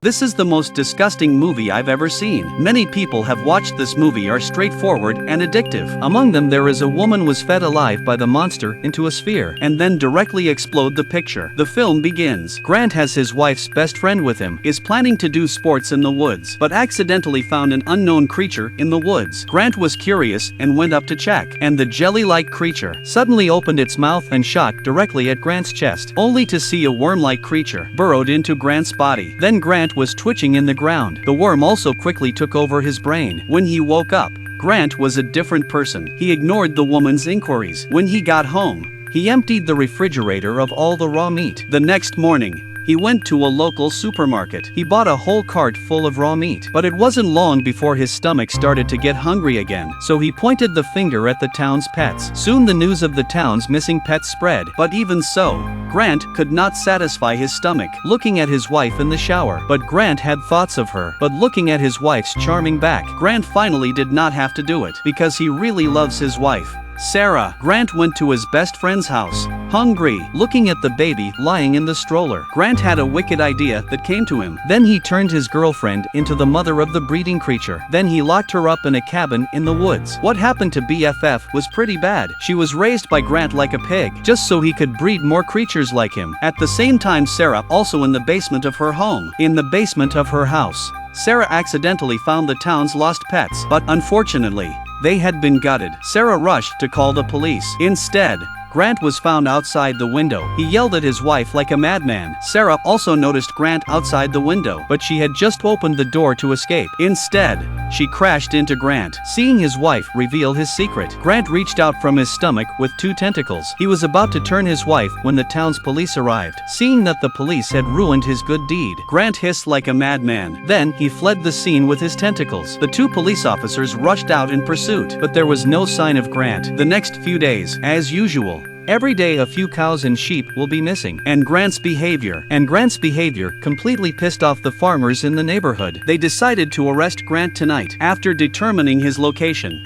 This is the most disgusting movie I've ever seen. Many people have watched this movie are straightforward and addictive. Among them there is a woman was fed alive by the monster into a sphere and then directly explode the picture. The film begins. Grant has his wife's best friend with him, is planning to do sports in the woods, but accidentally found an unknown creature in the woods. Grant was curious and went up to check, and the jelly-like creature suddenly opened its mouth and shot directly at Grant's chest, only to see a worm-like creature burrowed into Grant's body. Then Grant was twitching in the ground. The worm also quickly took over his brain. When he woke up, Grant was a different person. He ignored the woman's inquiries. When he got home, he emptied the refrigerator of all the raw meat. The next morning, he went to a local supermarket. He bought a whole cart full of raw meat. But it wasn't long before his stomach started to get hungry again, so he pointed the finger at the town's pets. Soon the news of the town's missing pets spread. But even so, Grant could not satisfy his stomach looking at his wife in the shower. But Grant had thoughts of her. But looking at his wife's charming back, Grant finally did not have to do it, because he really loves his wife, Sarah. Grant went to his best friend's house, hungry, looking at the baby lying in the stroller. Grant had a wicked idea that came to him. Then he turned his girlfriend into the mother of the breeding creature. Then he locked her up in a cabin in the woods. What happened to BFF was pretty bad. She was raised by Grant like a pig, just so he could breed more creatures like him. At the same time, Sarah also in the basement of her home, in the basement of her house, Sarah accidentally found the town's lost pets, but unfortunately, they had been gutted. Sarah rushed to call the police. Instead, Grant was found outside the window. He yelled at his wife like a madman. Sarah also noticed Grant outside the window, but she had just opened the door to escape. Instead, she crashed into Grant. Seeing his wife reveal his secret, Grant reached out from his stomach with 2 tentacles. He was about to turn his wife when the town's police arrived. Seeing that the police had ruined his good deed, Grant hissed like a madman. Then he fled the scene with his tentacles. The 2 police officers rushed out in pursuit, but there was no sign of Grant. The next few days, as usual, every day a few cows and sheep will be missing, and Grant's behavior completely pissed off the farmers in the neighborhood. They decided to arrest Grant tonight. After determining his location,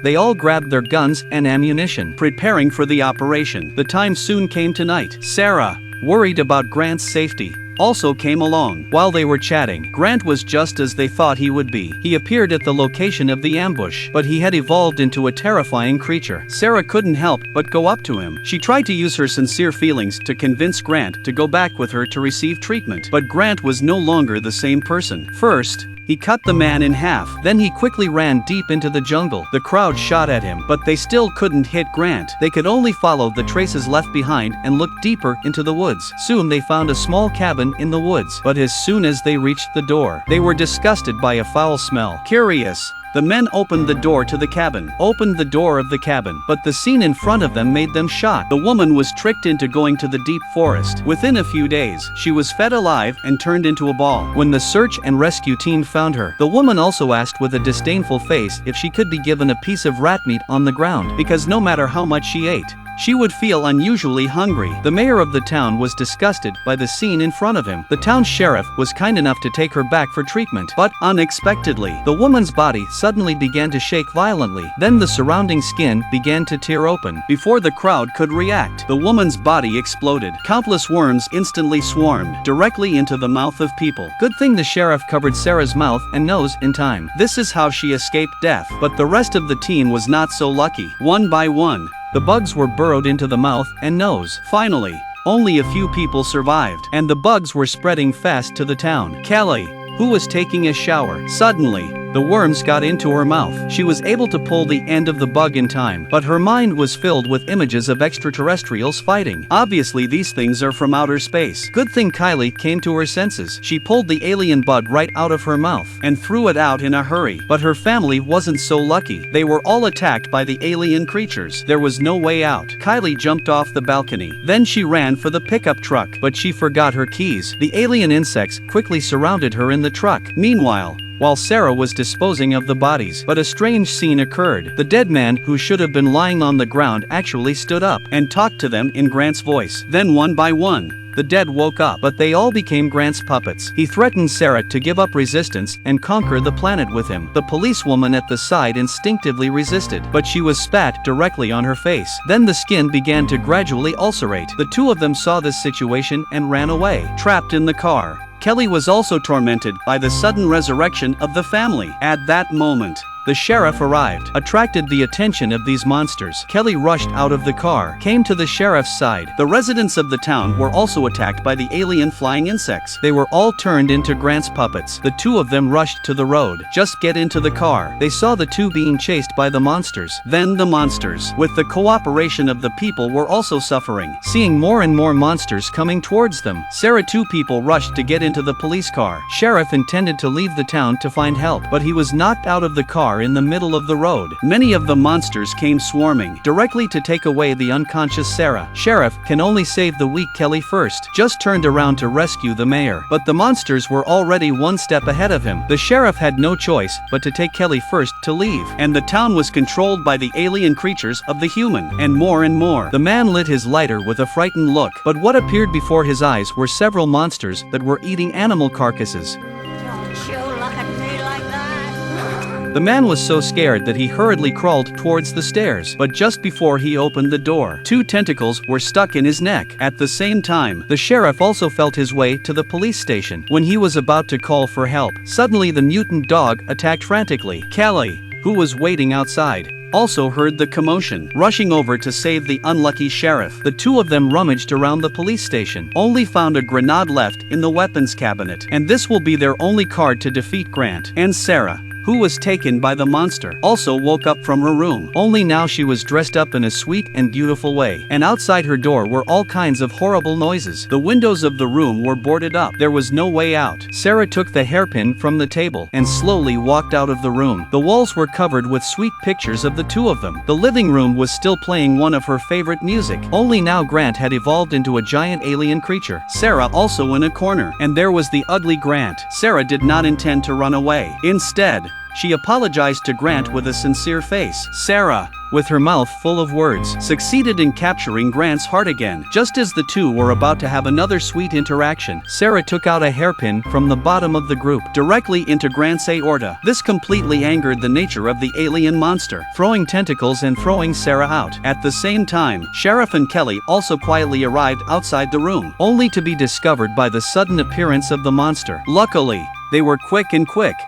they all grabbed their guns and ammunition, preparing for the operation. The time soon came tonight. Sarah, worried about Grant's safety, also came along. While they were chatting, Grant was just as they thought he would be. He appeared at the location of the ambush, but he had evolved into a terrifying creature. Sarah couldn't help but go up to him. She tried to use her sincere feelings to convince Grant to go back with her to receive treatment, but Grant was no longer the same person. First, he cut the man in half. Then he quickly ran deep into the jungle. The crowd shot at him, but they still couldn't hit Grant. They could only follow the traces left behind and look deeper into the woods. Soon they found a small cabin in the woods, but as soon as they reached the door, they were disgusted by a foul smell. Curious, the men opened the door of the cabin, but the scene in front of them made them shocked. The woman was tricked into going to the deep forest. Within a few days, she was fed alive and turned into a ball. When the search and rescue team found her, the woman also asked with a disdainful face if she could be given a piece of rat meat on the ground, because no matter how much she ate, she would feel unusually hungry. The mayor of the town was disgusted by the scene in front of him. The town sheriff was kind enough to take her back for treatment, but unexpectedly, the woman's body suddenly began to shake violently. Then the surrounding skin began to tear open. Before the crowd could react, the woman's body exploded. Countless worms instantly swarmed directly into the mouth of people. Good thing the sheriff covered Sarah's mouth and nose in time. This is how she escaped death. But the rest of the team was not so lucky. One by one, the bugs were burrowed into the mouth and nose. Finally, only a few people survived, and the bugs were spreading fast to the town. Kelly, who was taking a shower, suddenly, the worms got into her mouth. She was able to pull the end of the bug in time, but her mind was filled with images of extraterrestrials fighting. Obviously these things are from outer space. Good thing Kylie came to her senses. She pulled the alien bug right out of her mouth and threw it out in a hurry. But her family wasn't so lucky. They were all attacked by the alien creatures. There was no way out. Kylie jumped off the balcony. Then she ran for the pickup truck, but she forgot her keys. The alien insects quickly surrounded her in the truck. Meanwhile, while Sarah was disposing of the bodies, but a strange scene occurred. The dead man, who should have been lying on the ground, actually stood up and talked to them in Grant's voice. Then one by one, The dead woke up, but they all became Grant's puppets. He threatened Sarah to give up resistance and conquer the planet with him. The policewoman at the side instinctively resisted, but she was spat directly on her face. Then the skin began to gradually ulcerate. The two of them saw this situation and ran away. Trapped in the car, Kelly was also tormented by the sudden resurrection of the family. At that moment, the sheriff arrived, attracted the attention of these monsters. Kelly rushed out of the car, came to the sheriff's side. The residents of the town were also attacked by the alien flying insects. They were all turned into Grant's puppets. The two of them rushed to the road. Just get into the car. They saw the two being chased by the monsters. Then the monsters, with the cooperation of the people, were also suffering. Seeing more and more monsters coming towards them, two people rushed to get into the police car. Sheriff intended to leave the town to find help, but he was knocked out of the car in the middle of the road. Many of the monsters came swarming directly to take away the unconscious Sarah. Sheriff can only save the weak Kelly first. Just turned around to rescue the mayor, but the monsters were already one step ahead of him. The sheriff had no choice but to take Kelly first to leave, and the town was controlled by the alien creatures of the human, and more and more. The man lit his lighter with a frightened look, but what appeared before his eyes were several monsters that were eating animal carcasses. Don't you look at me like that. The man was so scared that he hurriedly crawled towards the stairs, but just before he opened the door, two tentacles were stuck in his neck. At the same time, the sheriff also felt his way to the police station. When he was about to call for help, suddenly the mutant dog attacked frantically. Kelly, who was waiting outside, also heard the commotion, rushing over to save the unlucky sheriff. The two of them rummaged around the police station, only found a grenade left in the weapons cabinet, and this will be their only card to defeat Grant. And Sarah, who was taken by the monster, also woke up from her room. Only now she was dressed up in a sweet and beautiful way, and outside her door were all kinds of horrible noises. The windows of the room were boarded up. There was no way out. Sarah took the hairpin from the table and slowly walked out of the room. The walls were covered with sweet pictures of the two of them. The living room was still playing one of her favorite music. Only now Grant had evolved into a giant alien creature. Sarah also in a corner, and there was the ugly Grant. Sarah did not intend to run away. Instead, she apologized to Grant with a sincere face. Sarah, with her mouth full of words, succeeded in capturing Grant's heart again. Just as the two were about to have another sweet interaction, Sarah took out a hairpin from the bottom of the group, directly into Grant's aorta. This completely angered the nature of the alien monster, throwing tentacles and throwing Sarah out. At the same time, Sheriff and Kelly also quietly arrived outside the room, only to be discovered by the sudden appearance of the monster. Luckily, they were quick.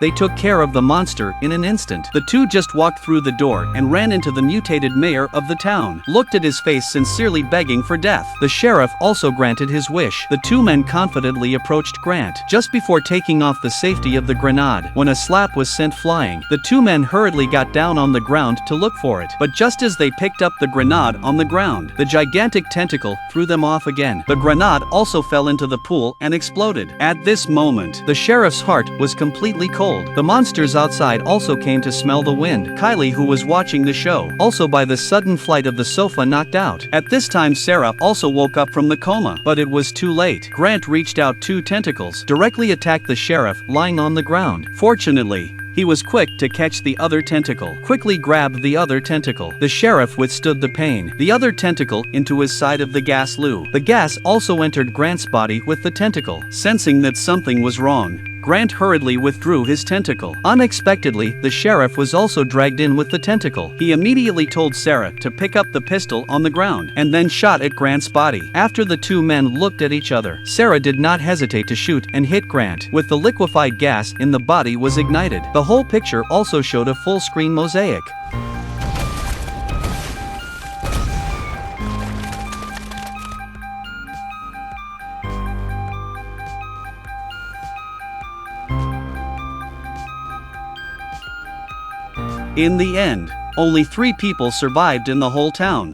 They took care of the monster in an instant. The two just walked through the door and ran into the mutated mayor of the town, looked at his face sincerely begging for death. The sheriff also granted his wish. The two men confidently approached Grant, just before taking off the safety of the grenade. When a slap was sent flying, the two men hurriedly got down on the ground to look for it. But just as they picked up the grenade on the ground, the gigantic tentacle threw them off again. The grenade also fell into the pool and exploded. At this moment, the sheriff's heart was completely cold. The monsters outside also came to smell the wind. Kylie, who was watching the show, also by the sudden flight of the sofa knocked out. At this time Sarah also woke up from the coma, but it was too late. Grant reached out two tentacles, directly attacked the sheriff lying on the ground. Fortunately, he was quick to catch the other tentacle, quickly grabbed the other tentacle. The sheriff withstood the pain, the other tentacle into his side of the gas loo. The gas also entered Grant's body with the tentacle. Sensing that something was wrong, Grant hurriedly withdrew his tentacle. Unexpectedly, the sheriff was also dragged in with the tentacle. He immediately told Sarah to pick up the pistol on the ground, and then shot at Grant's body. After the two men looked at each other, Sarah did not hesitate to shoot and hit Grant, with the liquefied gas in the body was ignited. The whole picture also showed a full-screen mosaic. In the end, only 3 people survived in the whole town.